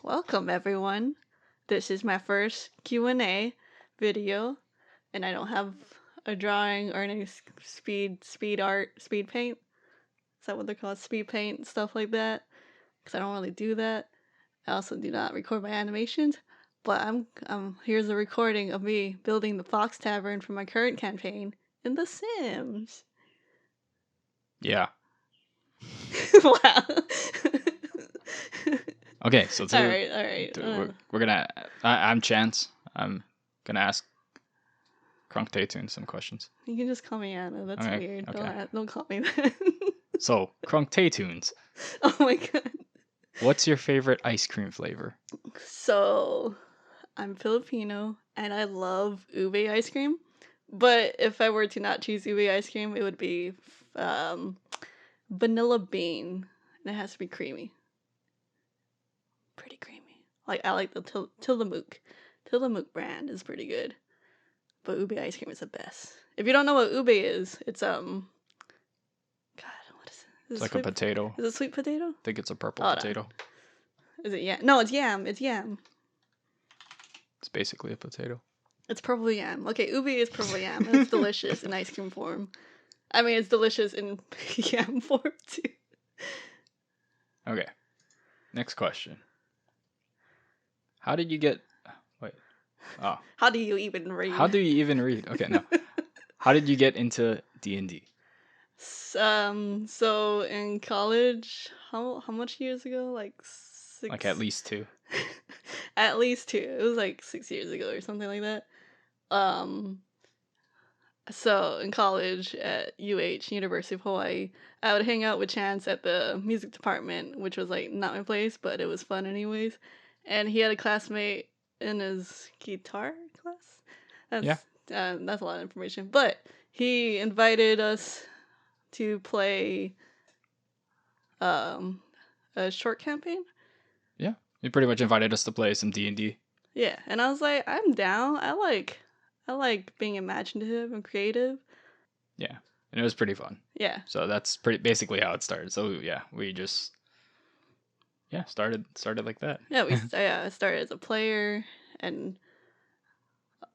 Welcome everyone. This is my first Q&A video, and I don't have a drawing or any speed art, speed paint. Is that what they're called? Speed paint, stuff like that. Because I don't really do that. I also do not record my animations. But here's a recording of me building the Faux Tavern for my current campaign in The Sims. Yeah. Wow. Okay, so all right. we're gonna. I'm Chance. I'm gonna ask Crunk Taytun some questions. You can just call me Anna. That's Okay, weird. okay. Don't call me that. So Crunk Taytuns, Oh my god. what's your favorite ice cream flavor? So, I'm Filipino and I love ube ice cream. But if I were to not choose ube ice cream, it would be vanilla bean. And it has to be creamy. Pretty creamy. Like, I like the Tillamook. Tillamook brand is pretty good. But ube ice cream is the best. If you don't know what ube is, it's God, what is it? It's like a potato. Is it sweet potato? I think it's a purple Hold potato. on. Is it yam? No, it's yam. It's yam. It's basically a potato. It's purple yam. Okay, ubi is purple yam. And it's delicious in ice cream form. I mean, it's delicious in yam form too. Okay. Next question. How did you get? Wait. Oh. How do you even read? How do you even read? Okay, no. How did you get into D&D? So in college, how much years ago? Like 6. Like at least 2. At least 2. It was like 6 years ago or something like that. So in college at University of Hawaii, I would hang out with Chance at the music department, which was like not my place, but it was fun anyways. And he had a classmate in his guitar class. That's a lot of information. But he invited us to play a short campaign. Yeah, he pretty much invited us to play some D&D. Yeah, and I was like, I'm down. I like being imaginative and creative. Yeah, and it was pretty fun. Yeah. So that's basically how it started. So yeah, we just started like that. Yeah, I started as a player, and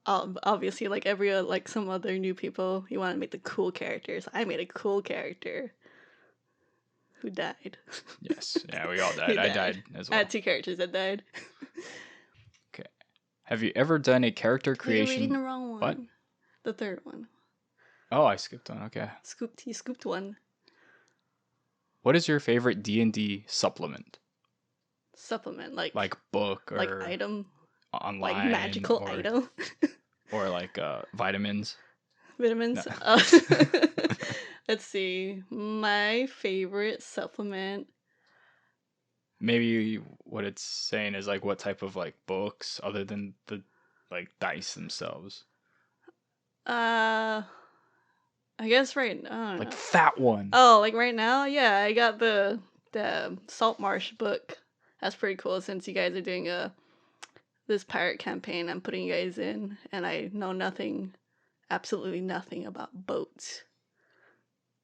obviously, like like some other new people, you want to make the cool characters. I made a cool character who died. Yes, yeah, we all died. I died as well. I had 2 characters that died. Okay. Have you ever done a character creation? You're reading the wrong one. What? The 3rd one. Oh, I skipped one. Okay. You scooped one. What is your favorite D&D supplement? Supplement, like book or like item, online, like magical item, or like vitamins. Vitamins. No. Let's see. My favorite supplement. Maybe what it's saying is like what type of like books other than the like dice themselves. I guess right now. Like that one. Oh, like right now? Yeah, I got the Saltmarsh book. That's pretty cool since you guys are doing this pirate campaign I'm putting you guys in, and I know absolutely nothing about boats.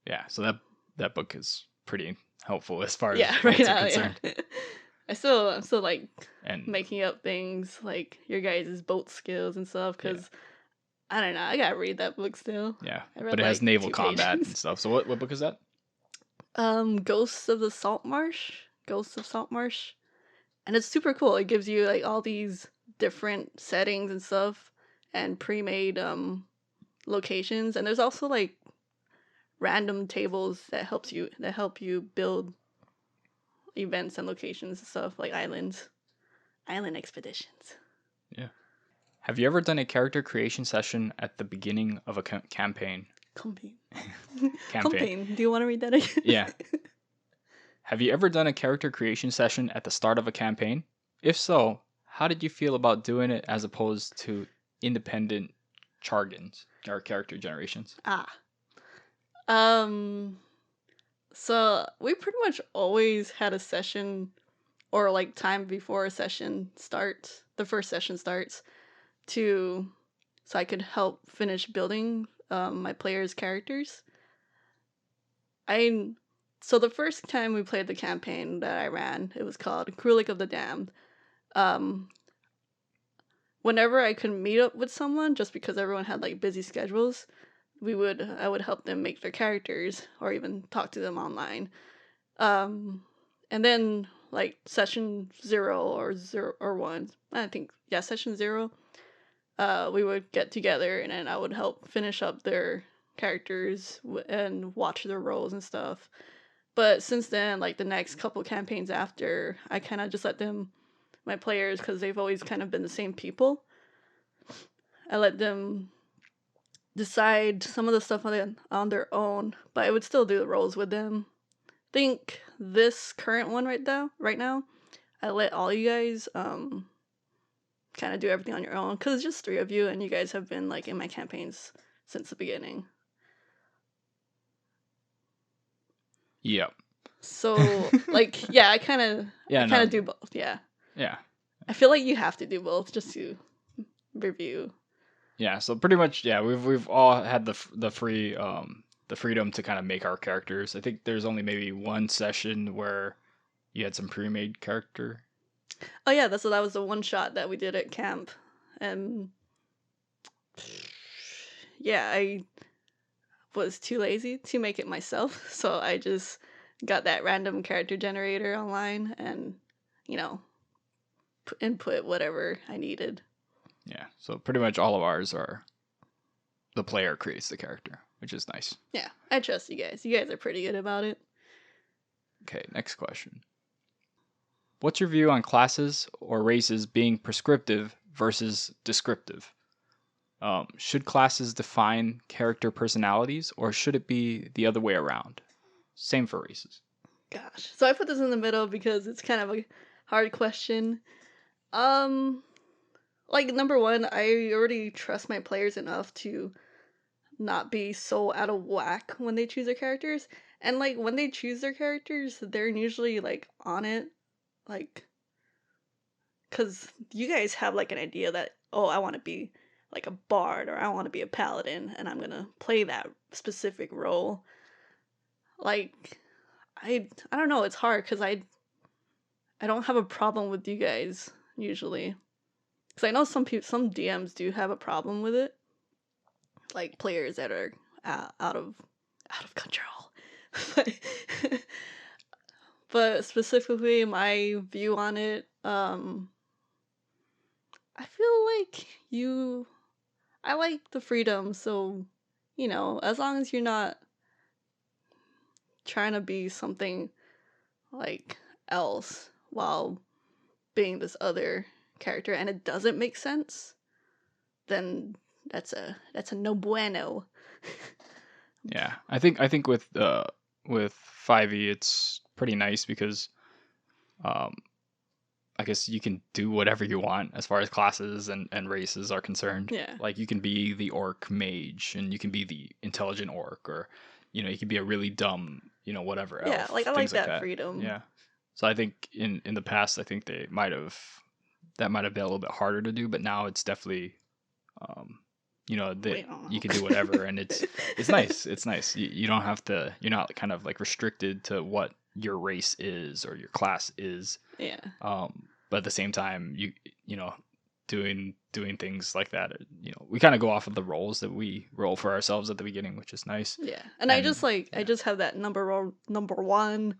Yeah, so that book is pretty helpful as far as right boats now, are concerned. Yeah. I'm still like and making up things like your guys' boat skills and stuff because I don't know, I gotta read that book still. Yeah, but it has naval 2 combat pages. and stuff. So what book is that? Ghosts of Saltmarsh, and it's super cool. It gives you like all these different settings and stuff, and pre-made locations, and there's also like random tables that help you build events and locations and stuff like island expeditions. Yeah. Have you ever done a character creation session at the beginning of a campaign? Campaign. Do you want to read that again? Yeah. Have you ever done a character creation session at the start of a campaign? If so, how did you feel about doing it as opposed to independent chargons or character generations? So we pretty much always had a session or like time before a session starts, the first session starts, so I could help finish building my players' characters. So the first time we played the campaign that I ran, it was called Krulik of the Damned. Um, whenever I could meet up with someone, just because everyone had like busy schedules, I would help them make their characters or even talk to them online. Um, and then like session 0 or 1, I think, yeah, session 0, we would get together and then I would help finish up their characters and watch their roles and stuff. But since then, like the next couple campaigns after, I kind of just let them, my players, because they've always kind of been the same people, I let them decide some of the stuff on their own, but I would still do the roles with them. Think this current one right now, I let all you guys kind of do everything on your own because it's just 3 of you and you guys have been like in my campaigns since the beginning. Yep. So like yeah, I kind of do both. Yeah. Yeah. I feel like you have to do both just to review. Yeah. So pretty much, yeah, we've all had the freedom to kind of make our characters. I think there's only maybe one session where you had some pre-made character. Oh yeah, that was the one shot that we did at camp, and yeah, I was too lazy to make it myself, so I just got that random character generator online and, you know, input whatever I needed. Yeah, so pretty much all of ours are the player creates the character, which is nice. Yeah, I trust you guys. You guys are pretty good about it. Okay, next question. What's your view on classes or races being prescriptive versus descriptive? Should classes define character personalities, or should it be the other way around? Same for races. Gosh. So I put this in the middle because it's kind of a hard question. Like, number one, I already trust my players enough to not be so out of whack when they choose their characters. And, like, when they choose their characters, they're usually, like, on it. Like, because you guys have, like, an idea that, oh, I want to be, like, a bard or I want to be a paladin and I'm going to play that specific role. Like, I don't know, it's hard because I don't have a problem with you guys usually. Because I know some DMs do have a problem with it, like players that are out of control. But specifically, my view on it, I feel like I like the freedom. So, you know, as long as you're not trying to be something like else while being this other character and it doesn't make sense, then that's a no bueno. Yeah, I think with 5e it's pretty nice because I guess you can do whatever you want as far as classes and races are concerned. Yeah. Like you can be the orc mage and you can be the intelligent orc, or you can be a really dumb, whatever elf. Yeah, like I like things that freedom. Yeah. So I think in the past I think that might have been a little bit harder to do, but now it's definitely you can do whatever and it's nice. It's nice. You don't have to, you're not kind of like restricted to what your race is or your class is. Yeah. But at the same time, doing things like that, we kind of go off of the roles that we roll for ourselves at the beginning, which is nice. Yeah. And I just I just have that number one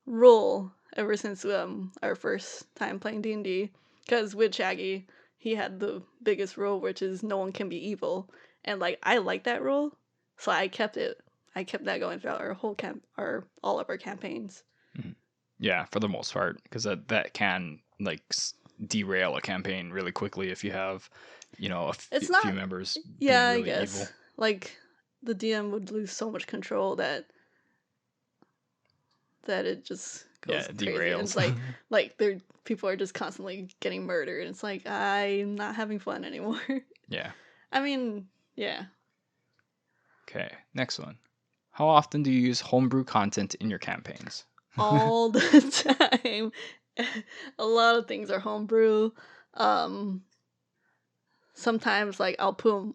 rule ever since our first time playing D&D, because with Shaggy, he had the biggest rule, which is no one can be evil, and like I like that rule, so I kept that going throughout our whole all of our campaigns. Mm-hmm. Yeah, for the most part, because that can like derail a campaign really quickly if you have, few members. Yeah, being really I guess evil. like the DM would lose so much control that it just goes crazy. Derails. And it's like people are just constantly getting murdered, and it's like I'm not having fun anymore. Yeah. I mean, yeah. Okay, next one. How often do you use homebrew content in your campaigns? All the time. A lot of things are homebrew. Sometimes like I'll pull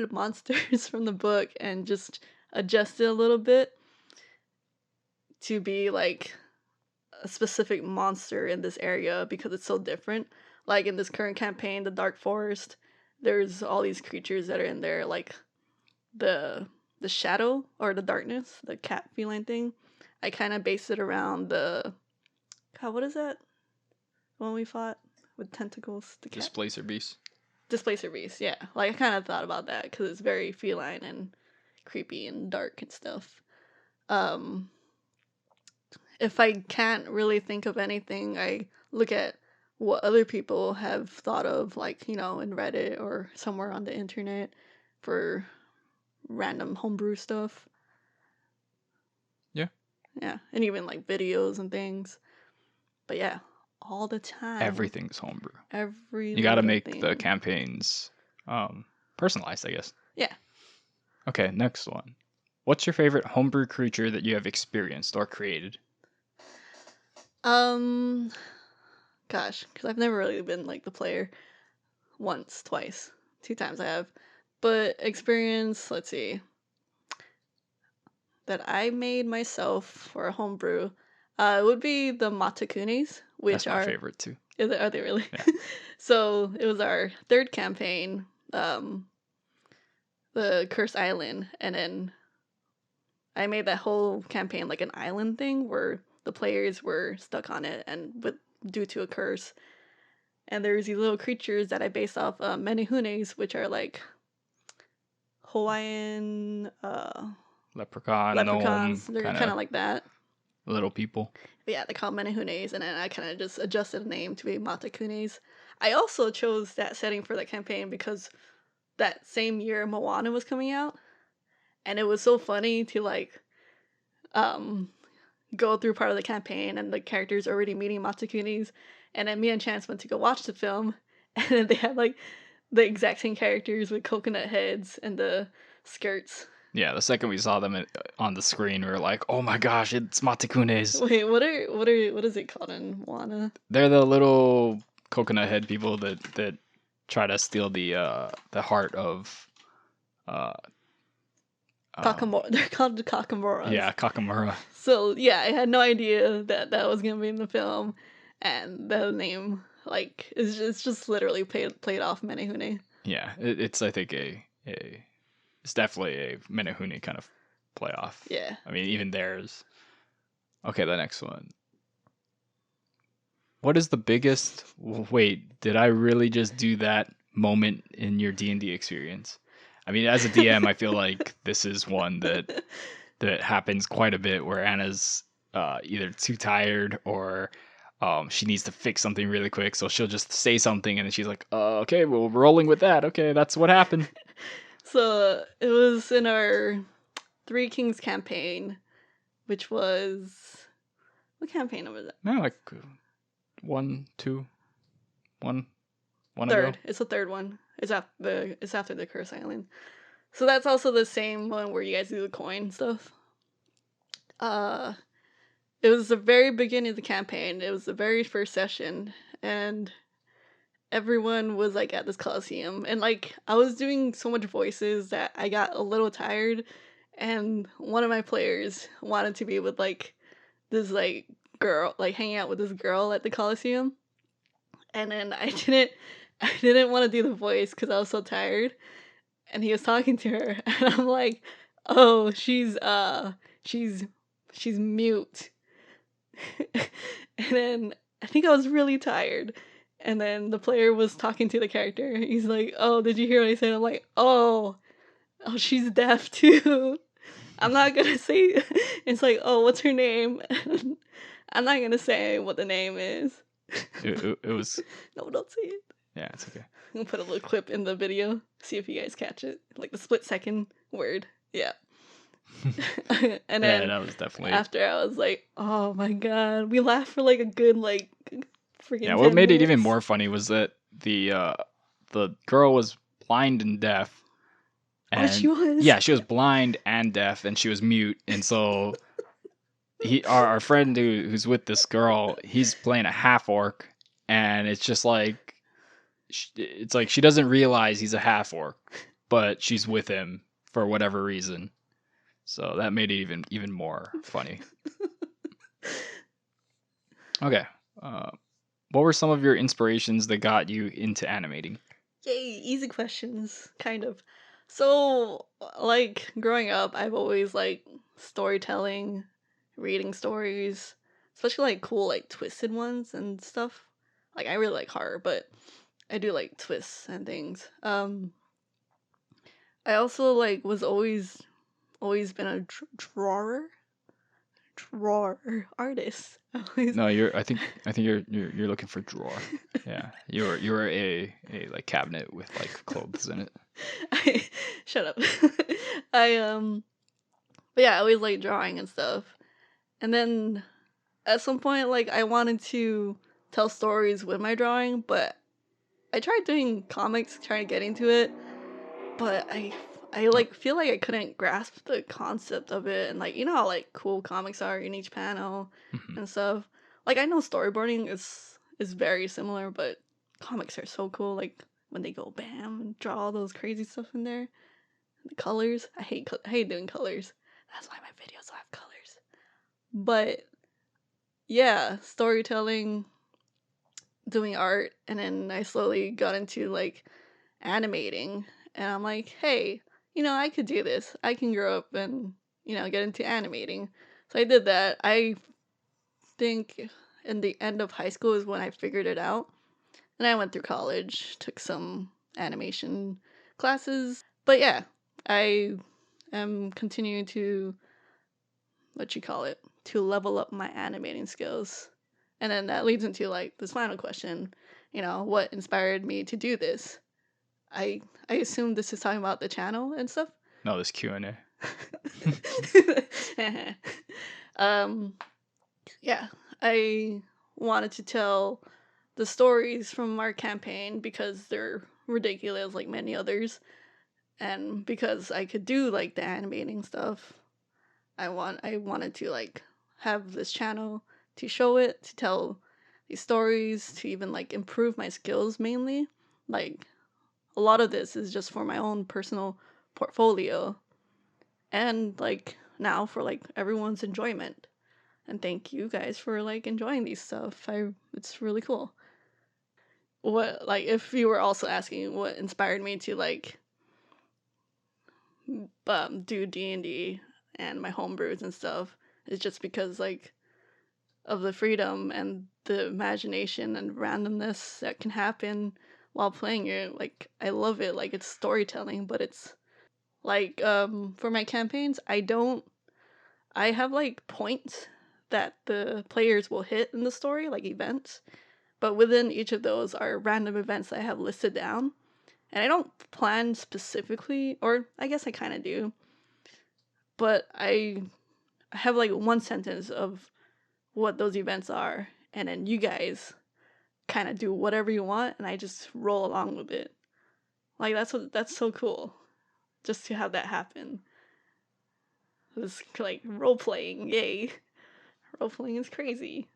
monsters from the book and just adjust it a little bit to be like a specific monster in this area because it's so different. Like in this current campaign, the Dark Forest, there's all these creatures that are in there, like the shadow or the darkness, the cat feline thing. I kind of based it around the God, what is that? When we fought with tentacles, the cat. Displacer beast. Displacer beast, yeah. Like I kind of thought about that because it's very feline and creepy and dark and stuff. Um, if I can't really think of anything, I look at what other people have thought of, like, in Reddit or somewhere on the internet for random homebrew stuff. Yeah. Yeah. And even like videos and things. But yeah, all the time. Everything's homebrew. Every You got to little make thing. the campaigns personalized, I guess. Yeah. Okay, next one. What's your favorite homebrew creature that you have experienced or created? Gosh, because I've never really been like the player. Once, twice, 2 times I have. But experience, let's see, that I made myself for a homebrew, it would be the Matakunis, which That's my favorite too. Are they really? Yeah. So it was our third campaign, the Cursed Island, and then I made that whole campaign like an island thing where the players were stuck on it and due to a curse. And there's these little creatures that I based off Menehunes, which are like Hawaiian leprechauns. Gnome, They're kind of like that. Little people. But yeah, they call Menehunes, and then I kind of just adjusted the name to be Matakunes. I also chose that setting for that campaign because that same year Moana was coming out, and it was so funny to like go through part of the campaign and the characters already meeting Matakunes, and then me and Chance went to go watch the film, and then they had like the exact same characters with coconut heads and the skirts. Yeah, the second we saw them on the screen, we were like, "Oh my gosh, it's Matakunes!" Wait, what is it called in Moana? They're the little coconut head people that try to steal the heart of Kakamora. They're called the Kakamoras. Yeah, Kakamura. So yeah, I had no idea that was gonna be in the film, and the name is just literally played off Menehune. Yeah, it's I think it's definitely a Menehune kind of playoff. Yeah. I mean, even theirs. Okay, the next one. What is the biggest? Wait, did I really just do that moment in your D&D experience? I mean, as a DM, I feel like this is one that happens quite a bit, where Anna's either too tired or she needs to fix something really quick, so she'll just say something, and then she's like, "Okay, well, we're rolling with that. Okay, that's what happened." So it was in our Three Kings campaign, which was what campaign was it? No, like 1, 2, 1 Third. ago. It's the third one. It's after the Curse Island. So that's also the same one where you guys do the coin stuff. It was the very beginning of the campaign. It was the very first session, and everyone was like at this Coliseum, and like I was doing so much voices that I got a little tired, and one of my players wanted to be with like this like girl, like hanging out with this girl at the Coliseum, and then I didn't want to do the voice because I was so tired, and he was talking to her, and I'm like, oh, she's mute. And then I think I was really tired. And then the player was talking to the character. He's like, oh, did you hear what I said? I'm like, oh, she's deaf too. I'm not going to say. It's like, oh, what's her name? I'm not going to say what the name is. It was... No, don't say it. Yeah, it's okay. I'm going to put a little clip in the video. See if you guys catch it. Like the split-second word. Yeah. And then yeah, that was definitely after I was like, oh my god, we laughed for like a good like freaking. Yeah, what made minutes. it even more funny was that the girl was blind and deaf. And she was. Yeah, she was blind and deaf, and she was mute, and so our friend who's with this girl, he's playing a half orc, and it's just like it's like she doesn't realize he's a half orc, but she's with him for whatever reason. So that made it even more funny. Okay. Uh, what were some of your inspirations that got you into animating? Yay, easy questions, kind of. So, like, growing up, I've always like storytelling, reading stories, especially like cool, like twisted ones and stuff. Like, I really like horror, but I do like twists and things. I also like was always been a drawer artist. Always. No, you're. I think you're looking for drawer. Yeah, you're a like cabinet with like clothes in it. I, shut up. I but yeah, I always like drawing and stuff. And then at some point, like I wanted to tell stories with my drawing, but I tried doing comics, trying to get into it, but I Oh, like feel like I couldn't grasp the concept of it, and like you know how like cool comics are in each panel mhm. and stuff. Like I know storyboarding is very similar, but comics are so cool. Like when they go bam and draw all those crazy stuff in there, the colors. I hate doing colors. That's why my videos don't have colors. But yeah, storytelling, doing art, and then I slowly got into like animating, and I'm like, hey, you know, I could do this. I can grow up and get into animating. So I did that. I think in the end of high school is when I figured it out, and I went through college, took some animation classes. But yeah, I am continuing to what you call it to level up my animating skills. And then that leads into like this final question, what inspired me to do this? I assume this is talking about the channel and stuff. No, this Q&A. um yeah, I wanted to tell the stories from our campaign because they're ridiculous like many others, and because I could do like the animating stuff. I wanted to like have this channel to show it, to tell these stories, to even like improve my skills mainly. Like a lot of this is just for my own personal portfolio and like now for like everyone's enjoyment. And thank you guys for like enjoying these stuff. It's really cool. What like if you were also asking what inspired me to like do D&D and my homebrews and stuff, is just because like of the freedom and the imagination and randomness that can happen while playing it. Like I love it. Like it's storytelling, but it's like for my campaigns, I have like points that the players will hit in the story, like events. But within each of those are random events that I have listed down. And I don't plan specifically, or I guess I kind of do, but I have like one sentence of what those events are, and then you guys kind of do whatever you want, and I just roll along with it. Like that's so cool, just to have that happen. It's like role playing, yay! Role playing is crazy.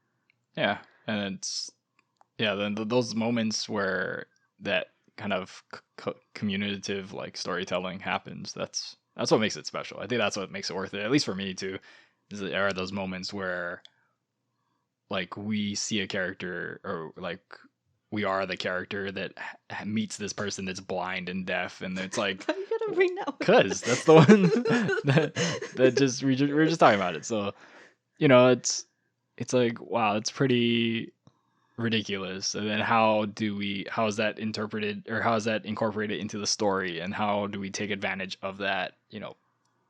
Yeah, and it's yeah. Then those moments where that kind of communicative like storytelling happens. That's what makes it special. I think that's what makes it worth it. At least for me too. Is there are those moments where like we see a character or like we are the character that meets this person that's blind and deaf, and it's like Why you gotta bring that one cuz that's the one that just we're just talking about it. So, it's like wow, it's pretty ridiculous. And then how is that interpreted or how is that incorporated into the story, and how do we take advantage of that,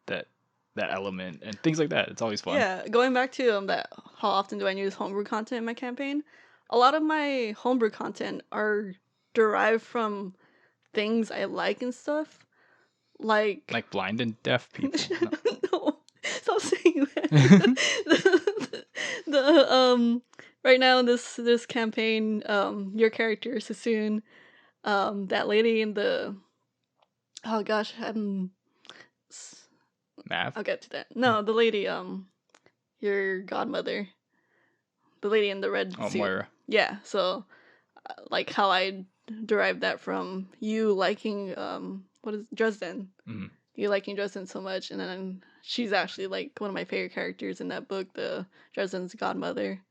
that that element and things like that. It's always fun. Yeah, going back to that, how often do I use homebrew content in my campaign? A lot of my homebrew content are derived from things I like and stuff. Like, Like blind and deaf people. No. no, stop saying that. The right now in this campaign, your character Sassoon, that lady in the oh gosh, Math. I'll get to that. No, the lady, your godmother, the lady in the red Oh, suit. Moira. Yeah, so like how I derived that from you liking what is Dresden. Mhm. You liking Dresden so much, and then she's actually like one of my favorite characters in that book, the Dresden's godmother.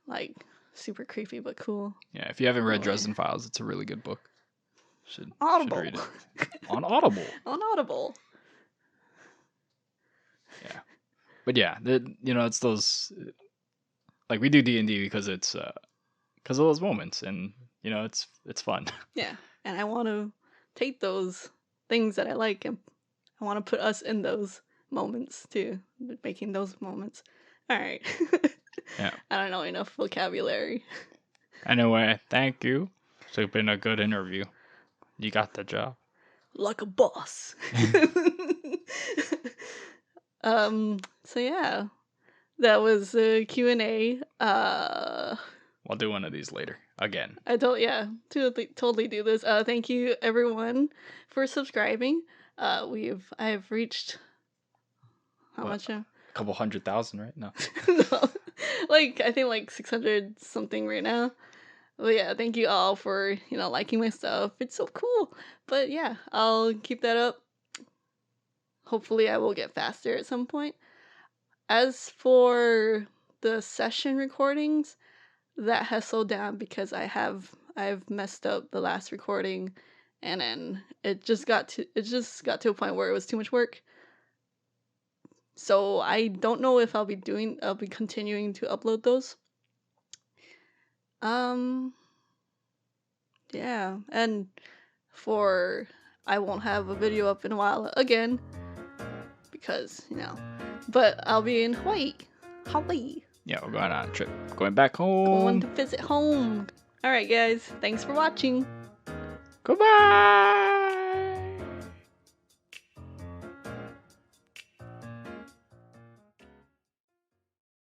like super creepy but cool. Yeah, if you haven't read Really. Dresden Files, it's a really good book. Should Audible. read it. On Audible. On Audible. Yeah. But yeah, it's those, like, we do D&D because it's because of those moments, and it's fun. Yeah, and I want to take those things that I like and I want to put us in those moments too, making those moments. All right. Yeah. I don't know enough vocabulary. Anyway, thank you. It's been a good interview. You got the job. Like a boss. So yeah, that was a Q&A. We'll do one of these later again. I totally do this. Thank you everyone for subscribing. I've reached how much now? A couple 100,000, right? No. No. I think like 600 something right now. But yeah, thank you all for, liking my stuff. It's so cool. But yeah, I'll keep that up. Hopefully I will get faster at some point. As for the session recordings, that has slowed down because I've messed up the last recording, and then it just got to a point where it was too much work. So I don't know if I'll be continuing to upload those. Yeah, and I won't have a video up in a while again because, but I'll be in Hawaii. Yeah, we're going on a trip. Going back home. Going to visit home. All right, guys. Thanks for watching. Goodbye.